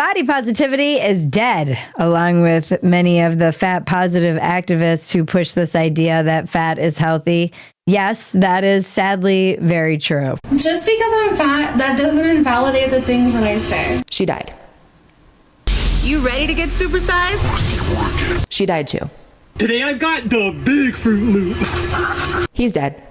Body positivity is dead, along with many of the fat positive activists who push this idea that fat is healthy. Yes, that is sadly very true. Just because I'm fat, that doesn't invalidate the things that I say. She died. You ready to get supersized? She died too. Today I've got the big Fruit Loop. He's dead.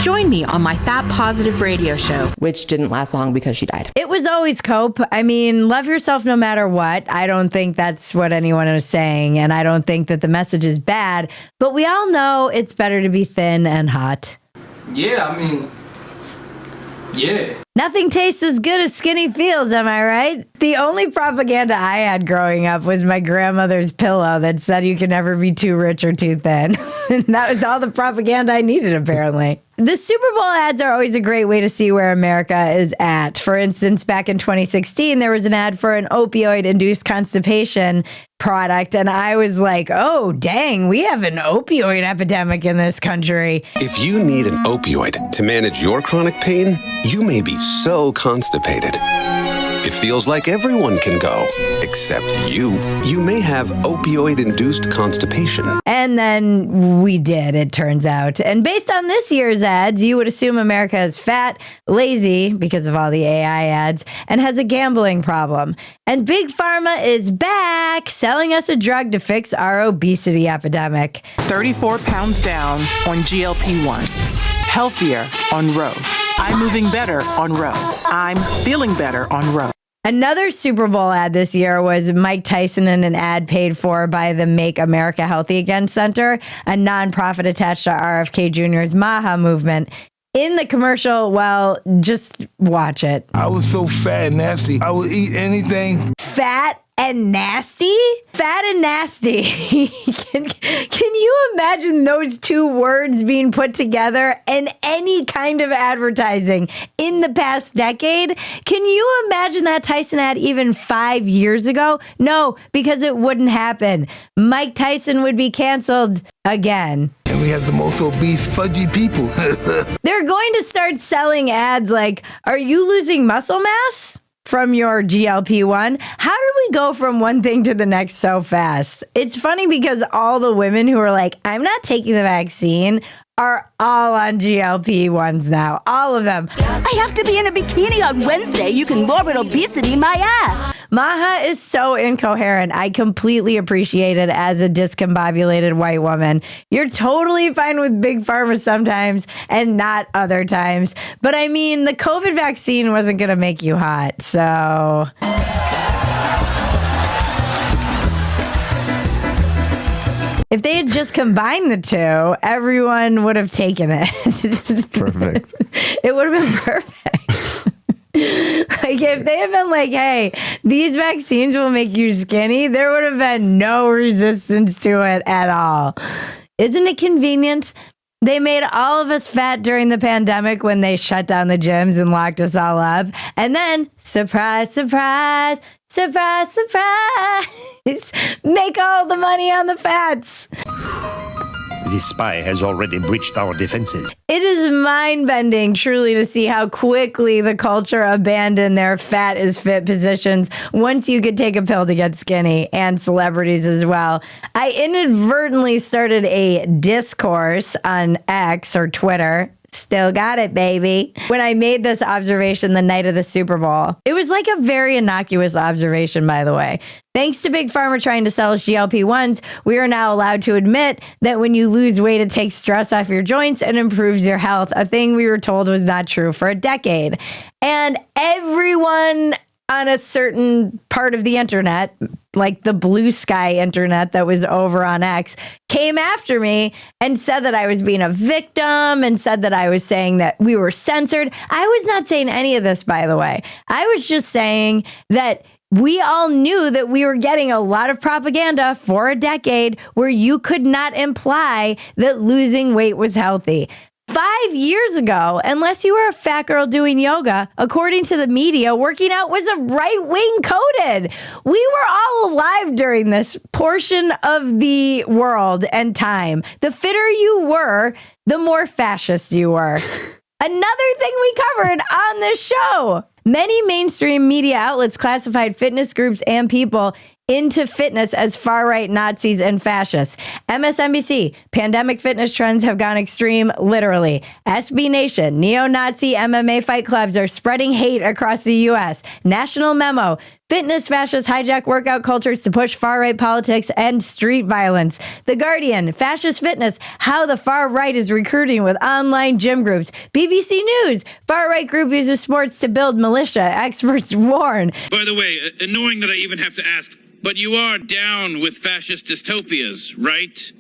Join me on my Fat Positive radio show. Which didn't last long because she died. It was always cope. I mean, love yourself no matter what. I don't think that's what anyone is saying, and I don't think that the message is bad, but we all know it's better to be thin and hot. Yeah, I mean, yeah. Nothing tastes as good as skinny feels, am I right? The only propaganda I had growing up was my grandmother's pillow that said you can never be too rich or too thin. And that was all the propaganda I needed, apparently. The Super Bowl ads are always a great way to see where America is at. For instance, back in 2016, there was an ad for an opioid-induced constipation product, and I was like, oh, dang, we have an opioid epidemic in this country. If you need an opioid to manage your chronic pain, you may be so constipated. It feels like everyone can go, except you. You may have opioid-induced constipation. And then we did, it turns out. And based on this year's ads, you would assume America is fat, lazy, because of all the AI ads, and has a gambling problem. And Big Pharma is back, selling us a drug to fix our obesity epidemic. 34 pounds down on GLP-1s. Healthier on Roe. I'm moving better on Roe. I'm feeling better on Roe. Another Super Bowl ad this year was Mike Tyson in an ad paid for by the Make America Healthy Again Center, a nonprofit attached to RFK Jr.'s MAHA movement. In the commercial, well, just watch it. I was so fat and nasty, I would eat anything. Fat and nasty? Fat and nasty. Can you imagine those two words being put together in any kind of advertising in the past decade? Can you imagine that Tyson ad even 5 years ago? No, because it wouldn't happen. Mike Tyson would be canceled again. And we have the most obese, fudgy people. They're going to start selling ads like, are you losing muscle mass from your GLP-1? How did we go from one thing to the next so fast? It's funny because all the women who are like, I'm not taking the vaccine, are all on GLP-1s now. All of them. I have to be in a bikini on Wednesday. You can morbid obesity my ass. Maha is so incoherent. I completely appreciate it as a discombobulated white woman. You're totally fine with Big Pharma sometimes and not other times. But I mean, the COVID vaccine wasn't going to make you hot, so... If they had just combined the two, everyone would have taken it. Perfect. It would have been perfect. Like, if they had been like, hey, these vaccines will make you skinny, there would have been no resistance to it at all. Isn't it convenient? They made all of us fat during the pandemic when they shut down the gyms and locked us all up. And then, surprise, surprise, surprise, surprise, make all the money on the fats. This spy has already breached our defenses. It is mind-bending, truly, to see how quickly the culture abandoned their fat is fit positions once you could take a pill to get skinny, and celebrities as well. I inadvertently started a discourse on X or Twitter. Still got it, baby. When I made this observation the night of the Super Bowl, it was like a very innocuous observation, by the way. Thanks to Big Pharma trying to sell us GLP-1s, we are now allowed to admit that when you lose weight, it takes stress off your joints and improves your health, a thing we were told was not true for a decade. And everyone on a certain part of the internet, like the blue sky internet that was over on X, came after me and said that I was being a victim and said that I was saying that we were censored. I was not saying any of this, by the way. I was just saying that we all knew that we were getting a lot of propaganda for a decade where you could not imply that losing weight was healthy. 5 years ago, unless you were a fat girl doing yoga, according to the media, working out was a right-wing coded. We were all alive during this portion of the world and time. The fitter you were, the more fascist you were. Another thing we covered on this show. Many mainstream media outlets classified fitness groups and people into fitness as far-right Nazis and fascists. MSNBC, pandemic fitness trends have gone extreme, literally. SB Nation, neo-Nazi MMA fight clubs are spreading hate across the U.S. National Memo, fitness fascists hijack workout cultures to push far-right politics and street violence. The Guardian, fascist fitness, how the far-right is recruiting with online gym groups. BBC News, far-right group uses sports to build militia. Experts warn. By the way, annoying that I even have to ask, but you are down with fascist dystopias, right?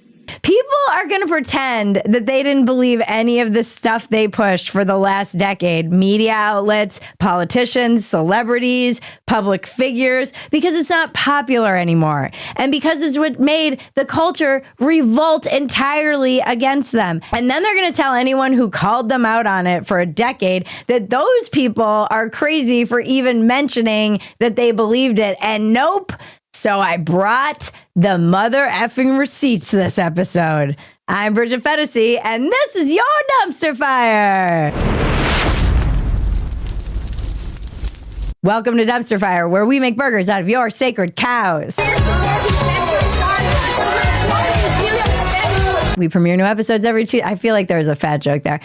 People are going to pretend that they didn't believe any of the stuff they pushed for the last decade. Media outlets, politicians, celebrities, public figures, because it's not popular anymore. And because it's what made the culture revolt entirely against them. And then they're going to tell anyone who called them out on it for a decade that those people are crazy for even mentioning that they believed it. And nope. So I brought the mother effing receipts this episode. I'm Bridget Phetasy, and this is your Dumpster Fire. Welcome to Dumpster Fire, where we make burgers out of your sacred cows. We premiere new episodes every Tuesday. I feel like there was a fat joke there.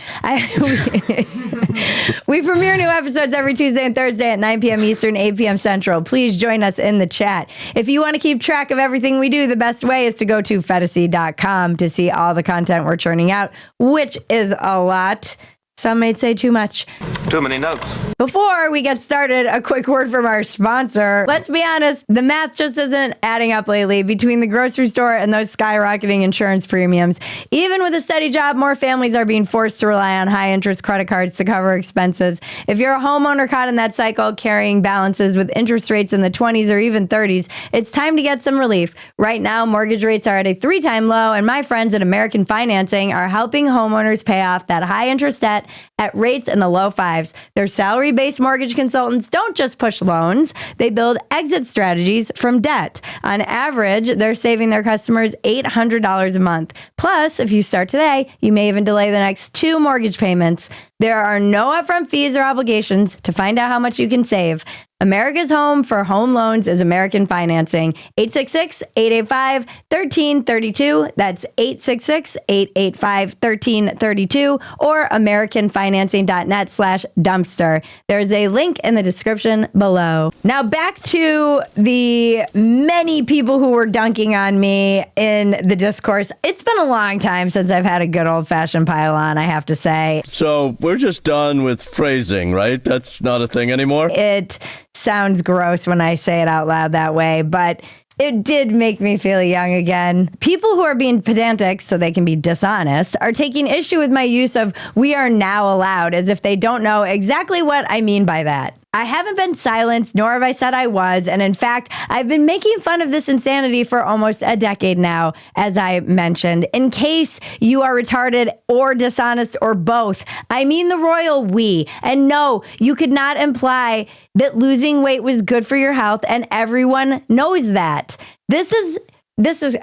We premiere new episodes every Tuesday and Thursday at 9 p.m. Eastern, 8 p.m. Central. Please join us in the chat. If you want to keep track of everything we do, the best way is to go to Phetasy.com to see all the content we're churning out, which is a lot. Some might say too much. Too many notes. Before we get started, a quick word from our sponsor. Let's be honest, the math just isn't adding up lately between the grocery store and those skyrocketing insurance premiums. Even with a steady job, more families are being forced to rely on high-interest credit cards to cover expenses. If you're a homeowner caught in that cycle, carrying balances with interest rates in the 20s or even 30s, it's time to get some relief. Right now, mortgage rates are at a 3-time low, and my friends at American Financing are helping homeowners pay off that high-interest debt at rates in the low 5s. Their salary-based mortgage consultants don't just push loans, they build exit strategies from debt. On average, they're saving their customers $800 a month. Plus, if you start today, you may even delay the next 2 mortgage payments. There are no upfront fees or obligations. To find out how much you can save, America's home for home loans is American Financing. 866-885-1332. That's 866-885-1332 or AmericanFinancing.net/dumpster. There's a link in the description below. Now back to the many people who were dunking on me in the discourse. It's been a long time since I've had a good old-fashioned pile on, I have to say. So we're just done with phrasing, right? That's not a thing anymore? It sounds gross when I say it out loud that way, but it did make me feel young again. People who are being pedantic so they can be dishonest are taking issue with my use of "we are now allowed" as if they don't know exactly what I mean by that. I haven't been silenced, nor have I said I was, and in fact, I've been making fun of this insanity for almost a decade now, as I mentioned. In case you are retarded or dishonest or both, I mean the royal we. And no, you could not imply that losing weight was good for your health, and everyone knows that. This is,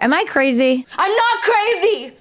am I crazy? I'm not crazy!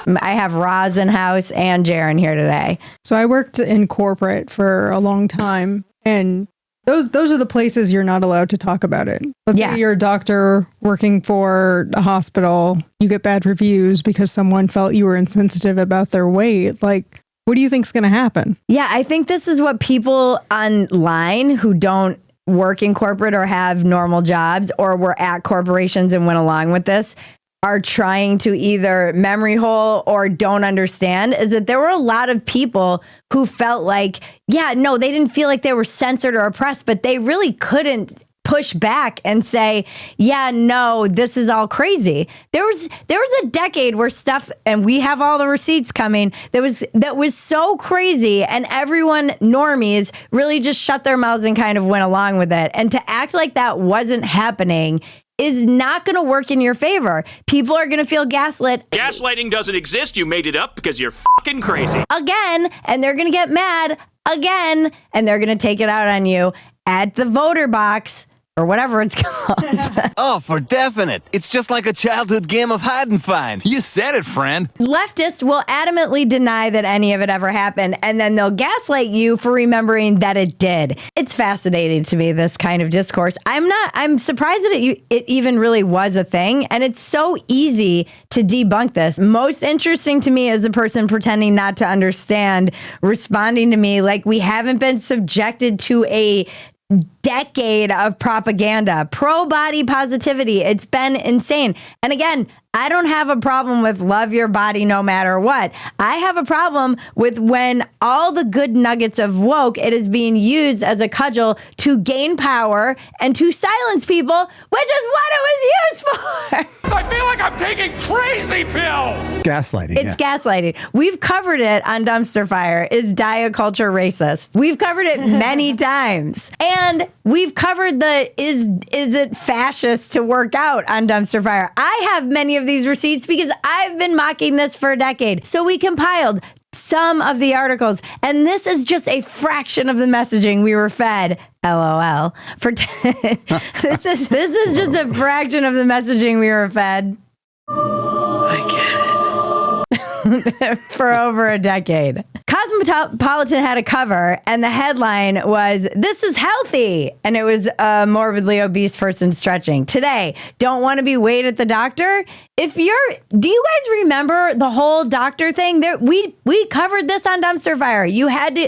I have Roz in house and Jaren here today. So I worked in corporate for a long time, and those are the places you're not allowed to talk about it. Let's say you're a doctor working for a hospital, you get bad reviews because someone felt you were insensitive about their weight. Like, what do you think's going to happen? Yeah, I think this is what people online who don't work in corporate or have normal jobs or were at corporations and went along with this are trying to either memory hole or don't understand, is that there were a lot of people who felt like, they didn't feel like they were censored or oppressed, but they really couldn't push back and say, this is all crazy. There was a decade where stuff, and we have all the receipts coming, that was so crazy, and everyone, normies, really just shut their mouths and kind of went along with it. And to act like that wasn't happening is not going to work in your favor. People are going to feel gaslit. Gaslighting doesn't exist. You made it up because you're fucking crazy. Again, and they're going to get mad again, and they're going to take it out on you at the voter box or whatever it's called. Oh, for definite. It's just like a childhood game of hide and find. You said it, friend. Leftists will adamantly deny that any of it ever happened, and then they'll gaslight you for remembering that it did. It's fascinating to me, this kind of discourse. I'm surprised that it even really was a thing, and it's so easy to debunk this. Most interesting to me is the person pretending not to understand, responding to me like we haven't been subjected to a decade of propaganda, pro-body positivity. It's been insane. And again, I don't have a problem with love your body no matter what. I have a problem with when all the good nuggets of woke, it is being used as a cudgel to gain power and to silence people, which is what it was used for. I feel like I'm taking crazy pills. Gaslighting. It's gaslighting. We've covered it on Dumpster Fire. Is diet culture racist? We've covered it many times. And we've covered the is it fascist to work out on Dumpster Fire. I have many of these receipts because I've been mocking this for a decade. So we compiled some of the articles, and this is just a fraction of the messaging we were fed. LOL. This is just a fraction of the messaging we were fed. I get it. For over a decade. Cosmopolitan had a cover, and the headline was, "This is healthy," and it was a morbidly obese person stretching. Today, don't want to be weighed at the doctor? Do you guys remember the whole doctor thing? We covered this on Dumpster Fire.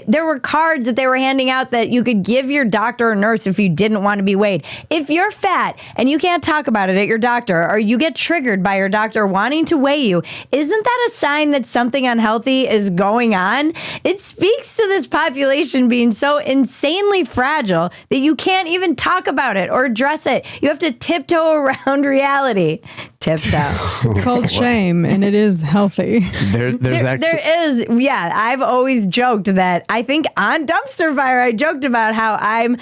There were cards that they were handing out that you could give your doctor or nurse if you didn't want to be weighed. If you're fat and you can't talk about it at your doctor, or you get triggered by your doctor wanting to weigh you, isn't that a sign that something unhealthy is going on? It speaks to this population being so insanely fragile that you can't even talk about it or address it. You have to tiptoe around reality. Tiptoe. It's called shame, and it is healthy. There is. Yeah, I've always joked that, I think on Dumpster Fire, I joked about how I'm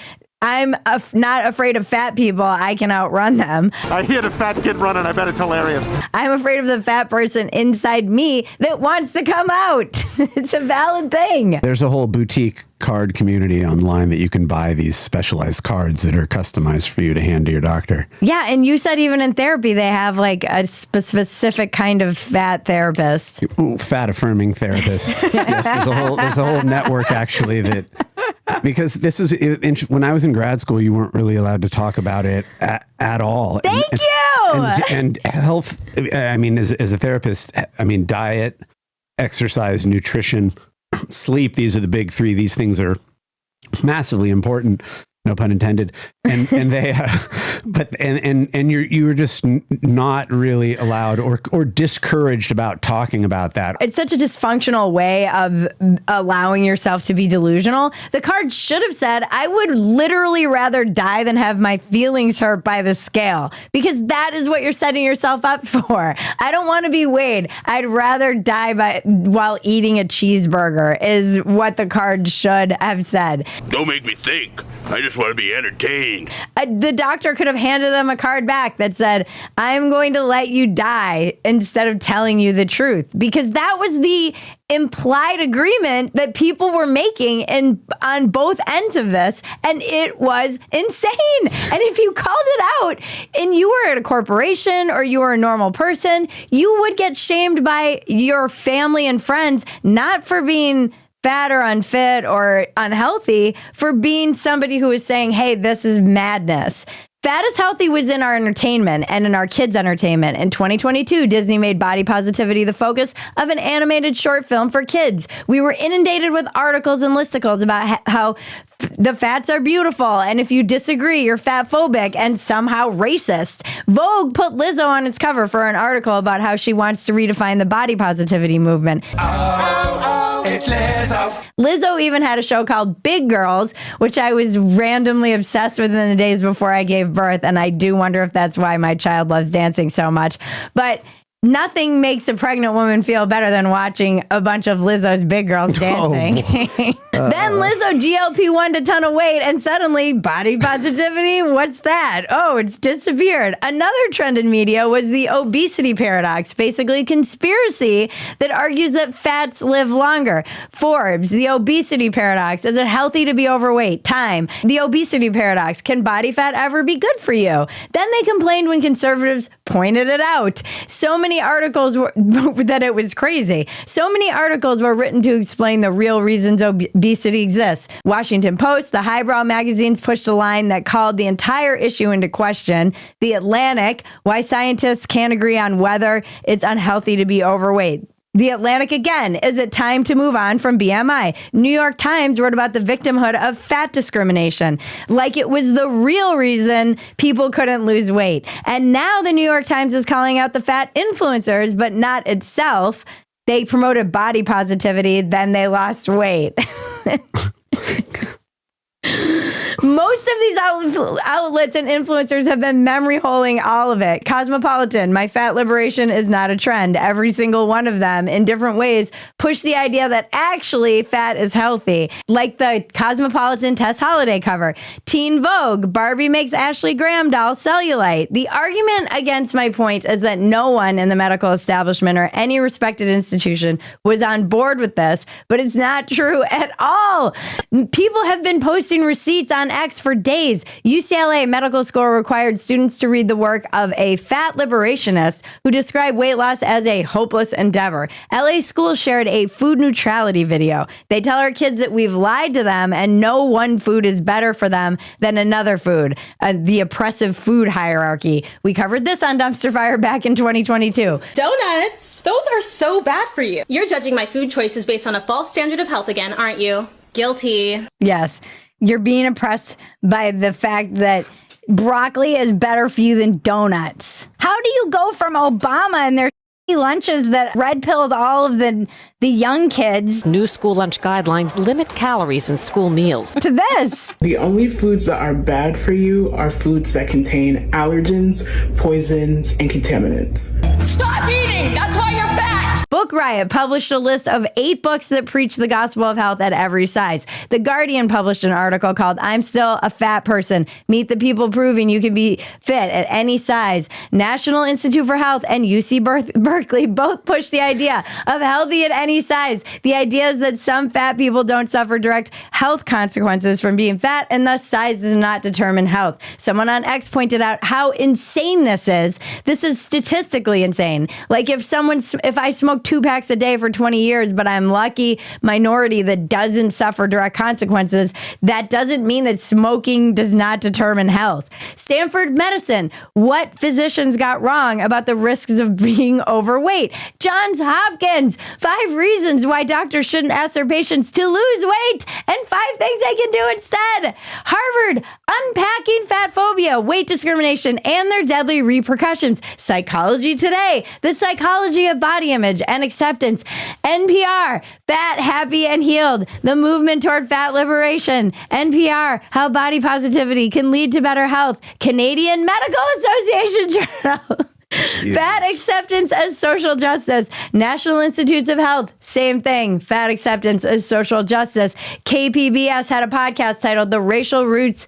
not afraid of fat people. I can outrun them. I hear the fat kid running. I bet it's hilarious. I'm afraid of the fat person inside me that wants to come out. It's a valid thing. There's a whole boutique card community online that you can buy these specialized cards that are customized for you to hand to your doctor. Yeah, and you said even in therapy they have like a specific kind of fat therapist. Ooh, fat affirming therapist. Yes, there's a whole network actually that, because this is, when I was in grad school, you weren't really allowed to talk about it at all. Thank you. And health, I mean, as a therapist, I mean, diet, exercise, nutrition, sleep, these are the big three. These things are massively important, no pun intended. And they, you were just not really allowed or discouraged about talking about that. It's such a dysfunctional way of allowing yourself to be delusional. The card should have said, I would literally rather die than have my feelings hurt by the scale, because that is what you're setting yourself up for. I don't want to be weighed. I'd rather die while eating a cheeseburger is what the card should have said. Don't make me think. I just want to be entertained. The doctor could have handed them a card back that said, I'm going to let you die instead of telling you the truth, because that was the implied agreement that people were making on both ends of this, and it was insane. And if you called it out and you were at a corporation or you were a normal person, you would get shamed by your family and friends, not for being fat or unfit or unhealthy, for being somebody who is saying, hey, this is madness. Fat is Healthy was in our entertainment and in our kids' entertainment. In 2022, Disney made body positivity the focus of an animated short film for kids. We were inundated with articles and listicles about how the fats are beautiful, and if you disagree, you're fat-phobic and somehow racist. Vogue put Lizzo on its cover for an article about how she wants to redefine the body positivity movement. It's Lizzo. Lizzo even had a show called Big Girls, which I was randomly obsessed with in the days before I gave birth, and I do wonder if that's why my child loves dancing so much. But nothing makes a pregnant woman feel better than watching a bunch of Lizzo's Big Girls dancing. Then Lizzo GLP-1 a ton of weight, and suddenly body positivity. What's that? Oh, it's disappeared. Another trend in media was the obesity paradox, basically a conspiracy that argues that fats live longer. Forbes, the obesity paradox. Is it healthy to be overweight? Time, the obesity paradox. Can body fat ever be good for you? Then they complained when conservatives pointed it out. So many articles were that it was crazy. So many articles were written to explain the real reasons obesity exists. Washington Post, the highbrow magazines pushed a line that called the entire issue into question. The Atlantic, why scientists can't agree on whether it's unhealthy to be overweight. The Atlantic again, is it time to move on from BMI? New York Times wrote about the victimhood of fat discrimination, like it was the real reason people couldn't lose weight. And now the New York Times is calling out the fat influencers, but not itself. They promoted body positivity, then they lost weight. Most of these outlets and influencers have been memory holing all of it. Cosmopolitan, my fat liberation is not a trend. Every single one of them, in different ways, push the idea that actually fat is healthy. Like the Cosmopolitan Tess Holiday cover. Teen Vogue, Barbie makes Ashley Graham doll cellulite. The argument against my point is that no one in the medical establishment or any respected institution was on board with this, but it's not true at all. People have been posting receipts on X for days. UCLA medical school required students to read the work of a fat liberationist who described weight loss as a hopeless endeavor. LA schools shared a food neutrality video. They tell our kids that we've lied to them and no one food is better for them than another food. The oppressive food hierarchy. We covered this on Dumpster Fire back in 2022. Donuts? Those are so bad for you. You're judging my food choices based on a false standard of health again, aren't you? Guilty. Yes. You're being oppressed by the fact that broccoli is better for you than donuts. How do you go from Obama and their lunches that red pilled all of the young kids? New school lunch guidelines limit calories in school meals. To this. The only foods that are bad for you are foods that contain allergens, poisons, and contaminants. Stop eating! That's why you're fat! Book Riot published a list of 8 books that preach the gospel of health at every size. The Guardian published an article called I'm Still a Fat Person. Meet the people proving you can be fit at any size. National Institute for Health and UC Berkeley both push the idea of healthy at any size. The idea is that some fat people don't suffer direct health consequences from being fat, and thus size does not determine health. Someone on X pointed out how insane this is. This is statistically insane. Like if I smoke 2 packs a day for 20 years, but I'm lucky minority that doesn't suffer direct consequences, that doesn't mean that smoking does not determine health. Stanford Medicine, what physicians got wrong about the risks of being overweight. Johns Hopkins, 5 reasons why doctors shouldn't ask their patients to lose weight and 5 things they can do instead. Harvard, unpacking fat phobia, weight discrimination, and their deadly repercussions. Psychology Today, the psychology of body image and acceptance. NPR, Fat, Happy, and Healed, the movement toward fat liberation. NPR, how body positivity can lead to better health. Canadian Medical Association Journal. Jesus. Fat acceptance as social justice. National Institutes of Health, same thing. Fat acceptance as social justice. KPBS had a podcast titled The Racial Roots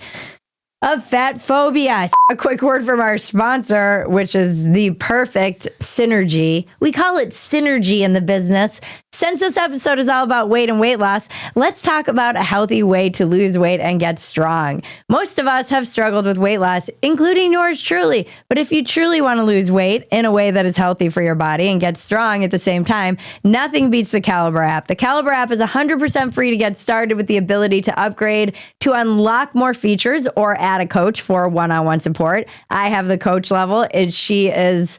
of Fat Phobia. A quick word from our sponsor, which is the perfect synergy. We call it synergy in the business. Since this episode is all about weight and weight loss, let's talk about a healthy way to lose weight and get strong. Most of us have struggled with weight loss, including yours truly. But if you truly want to lose weight in a way that is healthy for your body and get strong at the same time, nothing beats the Caliber app. The Caliber app is 100% free to get started with the ability to upgrade to unlock more features or add a coach for one-on-one support. I have the coach level. She is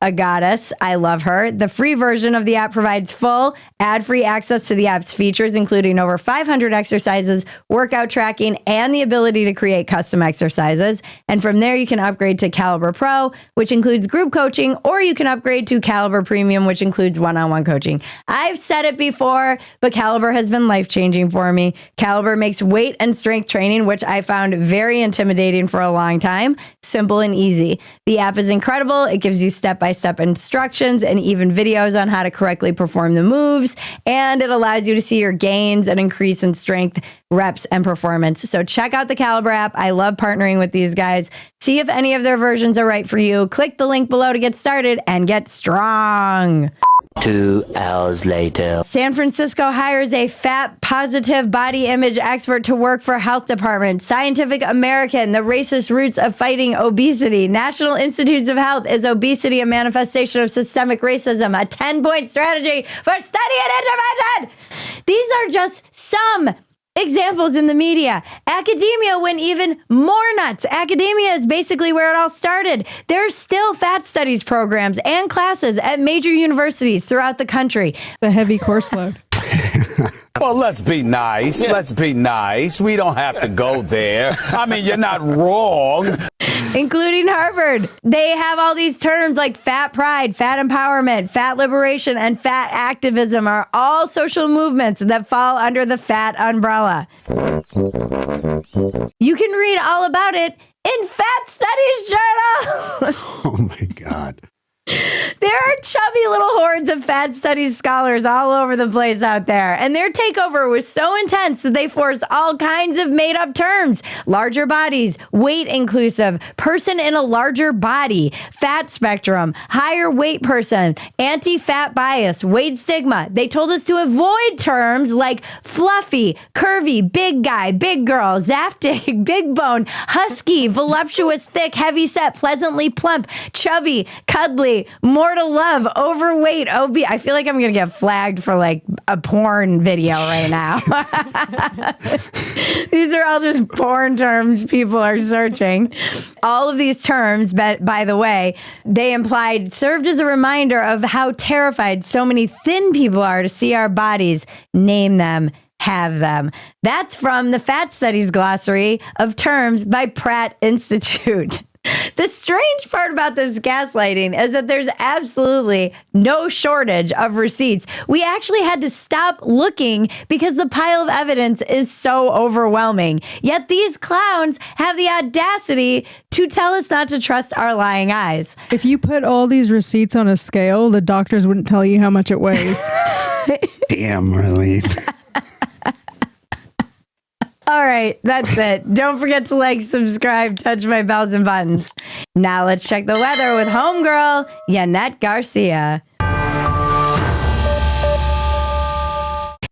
a goddess. I love her. The free version of the app provides full ad-free access to the app's features, including over 500 exercises, workout tracking, and the ability to create custom exercises. And from there, you can upgrade to Caliber Pro, which includes group coaching, or you can upgrade to Caliber Premium, which includes one-on-one coaching. I've said it before, but Caliber has been life-changing for me. Caliber makes weight and strength training, which I found very intimidating for a long time, simple and easy. The app is incredible. It gives you step-by-step step-by-step instructions and even videos on how to correctly perform the moves. And it allows you to see your gains and increase in strength, reps, and performance. So check out the Caliber app. I love partnering with these guys. See if any of their versions are right for you. Click the link below to get started and get strong. 2 hours later. San Francisco hires a fat positive body image expert to work for health department. Scientific American, the racist roots of fighting obesity. National Institutes of Health, is obesity a manifestation of systemic racism? A 10-point strategy for study and intervention. These are just some examples in the media. Academia went even more nuts. Academia is basically where it all started. There's still fat studies programs and classes at major universities throughout the country. It's a heavy course load. Well, let's be nice. Yeah. Let's be nice. We don't have to go there. I mean, you're not wrong. Including Harvard. They have all these terms like fat pride, fat empowerment, fat liberation, and fat activism are all social movements that fall under the fat umbrella. You can read all about it in Fat Studies Journal. Oh my God. There are chubby little hordes of fat studies scholars all over the place out there, and their takeover was so intense that they forced all kinds of made-up terms: larger bodies, weight inclusive, person in a larger body, fat spectrum, higher weight person, anti-fat bias, weight stigma. They told us to avoid terms like fluffy, curvy, big guy, big girl, zaftig, big bone, husky, voluptuous, thick, heavy set, pleasantly plump, chubby, cuddly, more to love, overweight, obese. I feel like I'm going to get flagged for like a porn video right now. These are all just porn terms people are searching. All of these terms, by the way, they implied served as a reminder of how terrified so many thin people are to see our bodies. Name them. Have them. That's from the Fat Studies Glossary of Terms by Pratt Institute. The strange part about this gaslighting is that there's absolutely no shortage of receipts. We actually had to stop looking because the pile of evidence is so overwhelming. Yet these clowns have the audacity to tell us not to trust our lying eyes. If you put all these receipts on a scale, the doctors wouldn't tell you how much it weighs. Damn, Marlene. All right, that's it. Don't forget to like, subscribe, touch my bells and buttons. Now let's check the weather with homegirl, Yanette Garcia.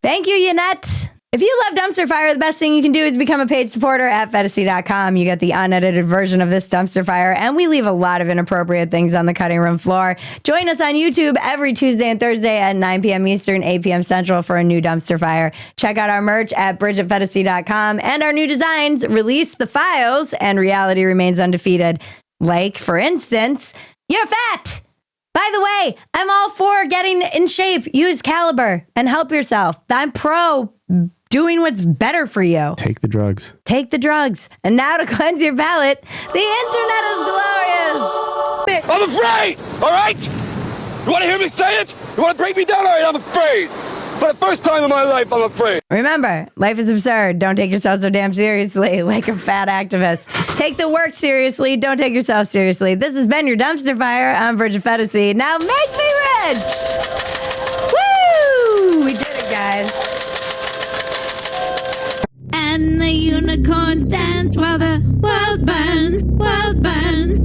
Thank you, Yanette. If you love Dumpster Fire, the best thing you can do is become a paid supporter at Phetasy.com. You get the unedited version of this Dumpster Fire, and we leave a lot of inappropriate things on the cutting room floor. Join us on YouTube every Tuesday and Thursday at 9 p.m. Eastern, 8 p.m. Central for a new Dumpster Fire. Check out our merch at BridgetPhetasy.com, and our new designs, Release the Files, and Reality Remains Undefeated. Like, for instance, you're fat! By the way, I'm all for getting in shape. Use Caliber and help yourself. I'm pro doing what's better for you. Take the drugs. Take the drugs. And now to cleanse your palate, the internet is glorious. I'm afraid! All right? You want to hear me say it? You want to break me down? All right, I'm afraid. For the first time in my life, I'm afraid. Remember, life is absurd. Don't take yourself so damn seriously like a fat activist. Take the work seriously. Don't take yourself seriously. This has been your Dumpster Fire. I'm Bridget Phetasy. Now make me rich! Woo! We did it, guys. And the unicorns dance while the world burns, world burns.